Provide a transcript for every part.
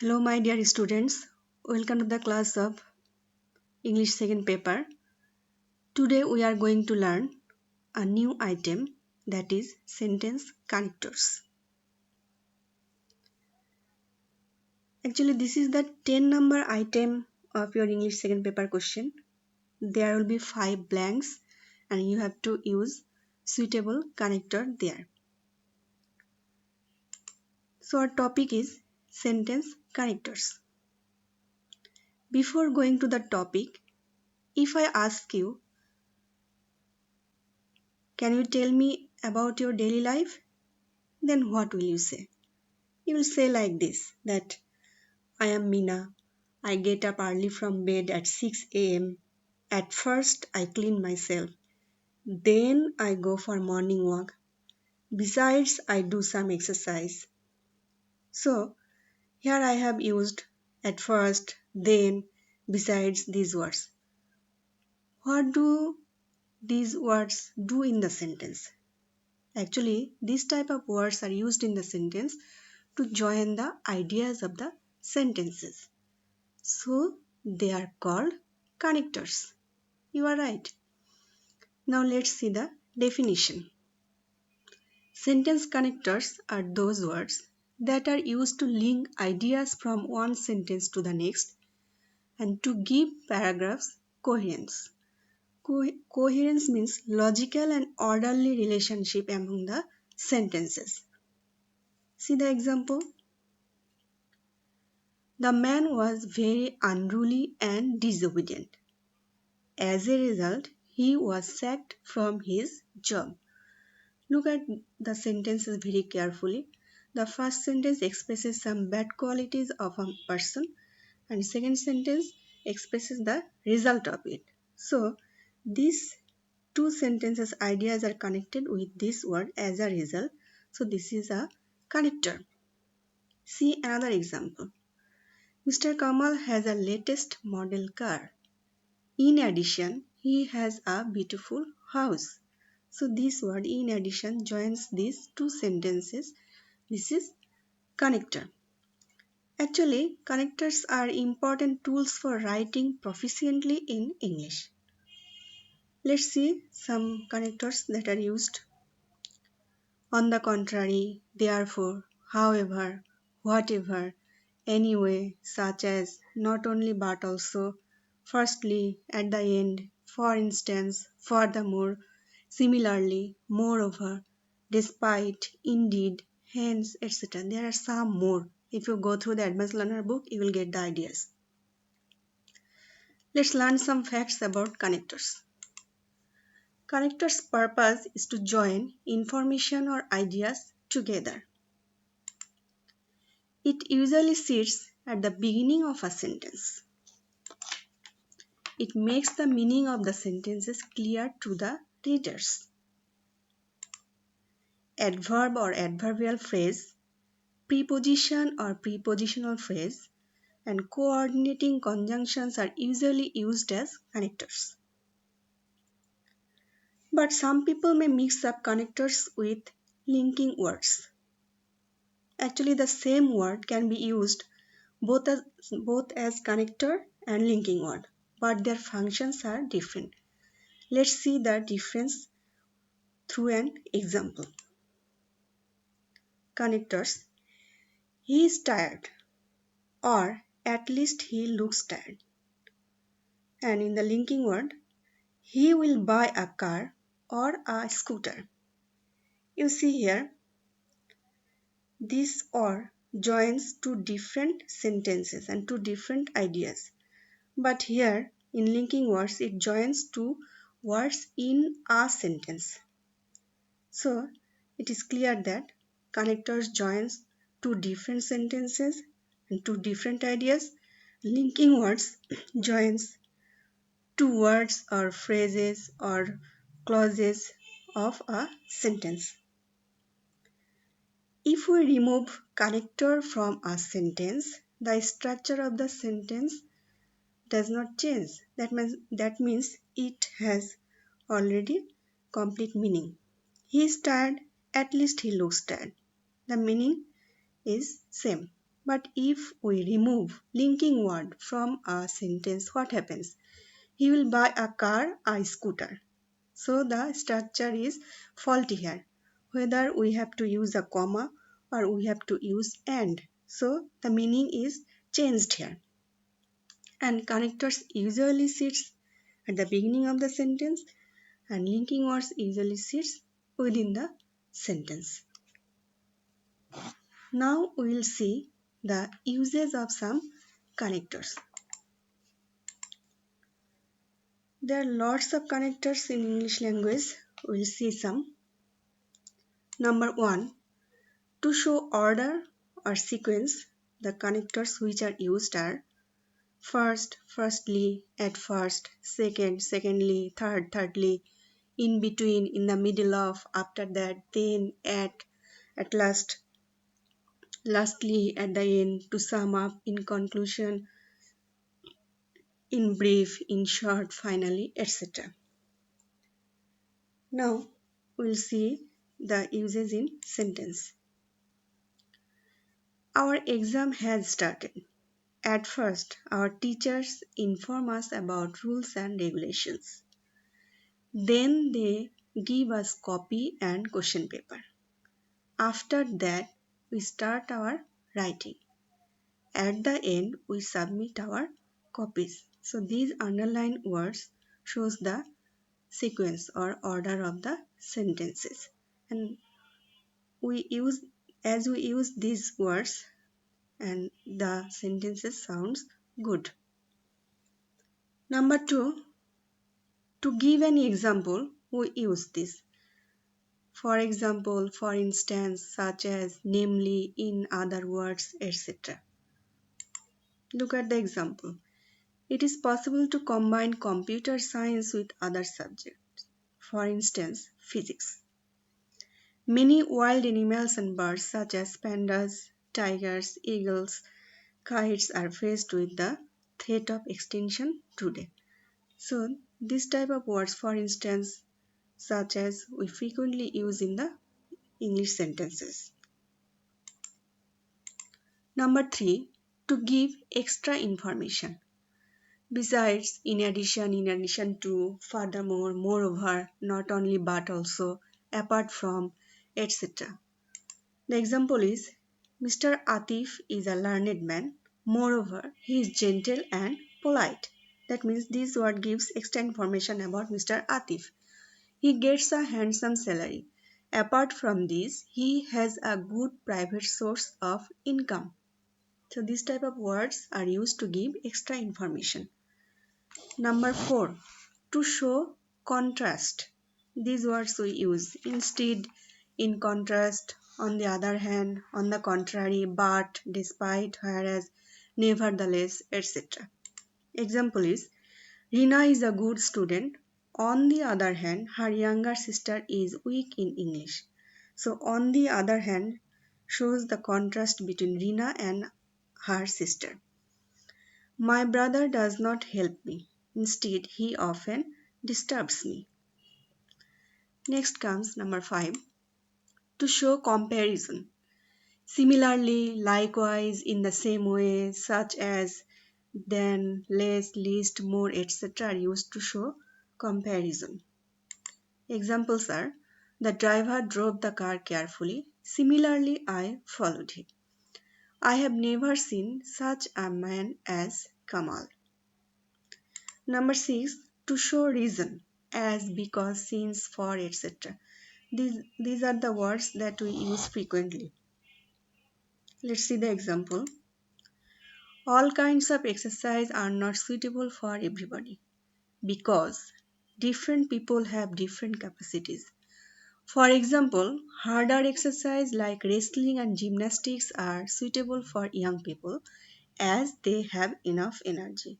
Hello, my dear students. Welcome to the class of English second paper. Today we are going to learn a new item, that is sentence connectors. Actually, this is the 10 number item of your English second paper question. There will be 5 blanks and you have to use suitable connector there. So our topic is sentence connectors. Before going to the topic, if I ask you, can you tell me about your daily life? Then what will you say? You will say like this, that I am Mina. I get up early from bed at 6 a.m. At first I clean myself. Then I go for morning walk. Besides I do some exercise. So here I have used at first, then, besides these words. What do these words do in the sentence? Actually, these type of words are used in the sentence to join the ideas of the sentences. So they are called connectors. You are right. Now let's see the definition. Sentence connectors are those words that are used to link ideas from one sentence to the next and to give paragraphs coherence. Coherence means logical and orderly relationship among the sentences. See the example. The man was very unruly and disobedient. As a result, he was sacked from his job. Look at the sentences very carefully. The first sentence expresses some bad qualities of a person and second sentence expresses the result of it. So, these two sentences ideas are connected with this word as a result. So, this is a connector. See another example. Mr. Kamal has a latest model car. In addition, he has a beautiful house. So this word in addition joins these two sentences. This is connector. Actually, connectors are important tools for writing proficiently in English. Let's see some connectors that are used. On the contrary, therefore, however, whatever, anyway, such as, not only but also, firstly, at the end, for instance, furthermore, similarly, moreover, despite, indeed, hence, etc. There are some more. If you go through the Advanced Learner book, you will get the ideas. Let's learn some facts about connectors. Connectors' purpose is to join information or ideas together. It usually sits at the beginning of a sentence. It makes the meaning of the sentences clear to the readers. Adverb or adverbial phrase, preposition or prepositional phrase, and coordinating conjunctions are usually used as connectors. But some people may mix up connectors with linking words. Actually, the same word can be used both as connector and linking word, but their functions are different. Let's see the difference through an example. Connectors. He is tired, or at least he looks tired. And in the linking word, he will buy a car or a scooter. You see here, this or joins two different sentences and two different ideas. But here, in linking words, it joins two words in a sentence. So, it is clear that connectors joins two different sentences and two different ideas. Linking words joins two words or phrases or clauses of a sentence. If we remove connector from a sentence, the structure of the sentence does not change. That means it has already complete meaning. He is tired, at least he looks tired. The meaning is same. But if we remove linking word from a sentence, what happens? He will buy a car, a scooter. So the structure is faulty here. Whether we have to use a comma or we have to use and. So the meaning is changed here. And connectors usually sits at the beginning of the sentence and linking words usually sits within the sentence. Now we will see the uses of some connectors. There are lots of connectors in English language. We will see some. Number 1. To show order or sequence, the connectors which are used are first, firstly, at first, second, secondly, third, thirdly, in between, in the middle of, after that, then, at last, lastly, at the end, to sum up, in conclusion, in brief, in short, finally, etc. Now, we'll see the uses in sentence. Our exam has started. At first, our teachers inform us about rules and regulations. Then they give us copy and question paper. After that, we start our writing. At the end, we submit our copies. So these underlined words shows the sequence or order of the sentences. And we use as we use these words and the sentences sounds good. Number 2, to give an example, we use this. For example, for instance, such as namely, in other words, etc. Look at the example. It is possible to combine computer science with other subjects. For instance, physics. Many wild animals and birds such as pandas, tigers, eagles, kites are faced with the threat of extinction today. So, this type of words, for instance, such as we frequently use in the English sentences. Number 3, to give extra information. Besides, in addition to, furthermore, moreover, not only but also, apart from, etc. The example is Mr. Atif is a learned man. Moreover, he is gentle and polite. That means this word gives extra information about Mr. Atif. He gets a handsome salary. Apart from this, he has a good private source of income. So these type of words are used to give extra information. Number 4, to show contrast. These words we use instead, in contrast, on the other hand, on the contrary, but, despite, whereas, nevertheless, etc. Example is Rina is a good student. On the other hand, her younger sister is weak in English. So, on the other hand shows the contrast between Rina and her sister. My brother does not help me. Instead, he often disturbs me. Next comes number 5, to show comparison. Similarly, likewise, in the same way, such as, then, less, least, more, etc. are used to show comparison. Examples are the driver drove the car carefully. Similarly, I followed him. I have never seen such a man as Kamal. Number 6, to show reason, as, because, since, for, etc. These are the words that we use frequently. Let's see the example. All kinds of exercise are not suitable for everybody because different people have different capacities. For example, harder exercise like wrestling and gymnastics are suitable for young people as they have enough energy.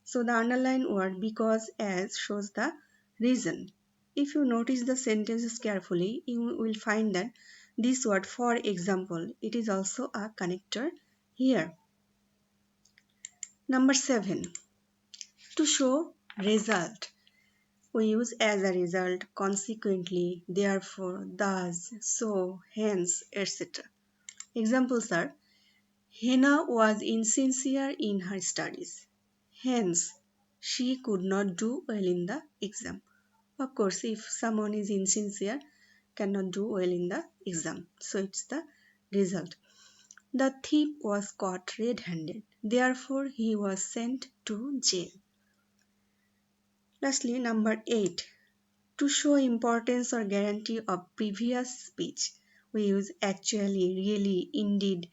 So the underlined word because as shows the reason. If you notice the sentences carefully, you will find that this word for example, it is also a connector here. Number 7, to show result. We use as a result, consequently, therefore, thus, so, hence, etc. Examples are Hannah was insincere in her studies. Hence, she could not do well in the exam. Of course, if someone is insincere, cannot do well in the exam. So it's the result. The thief was caught red-handed. Therefore, he was sent to jail. Lastly, number 8. To show importance or guarantee of previous speech, we use actually, really, indeed,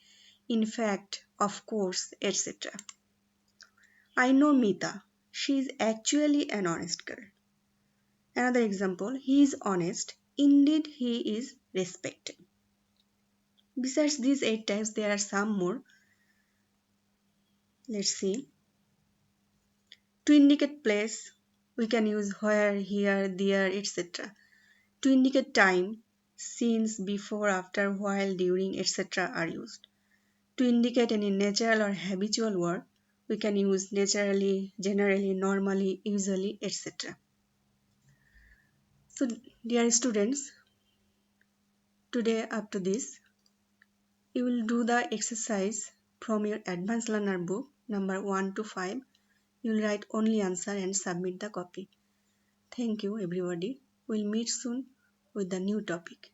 in fact, of course, etc. I know Mita. She is actually an honest girl. Another example, he is honest. Indeed, he is respected. Besides these 8 types, there are some more. Let's see. To indicate place, we can use where, here, there, etc. To indicate time, since, before, after, while, during, etc. are used. To indicate any natural or habitual word, we can use naturally, generally, normally, usually, etc. So, dear students, today up to this, you will do the exercise from your advanced learner book number 1 to 5. You will write only answer and submit the copy. Thank you everybody. We'll meet soon with the new topic.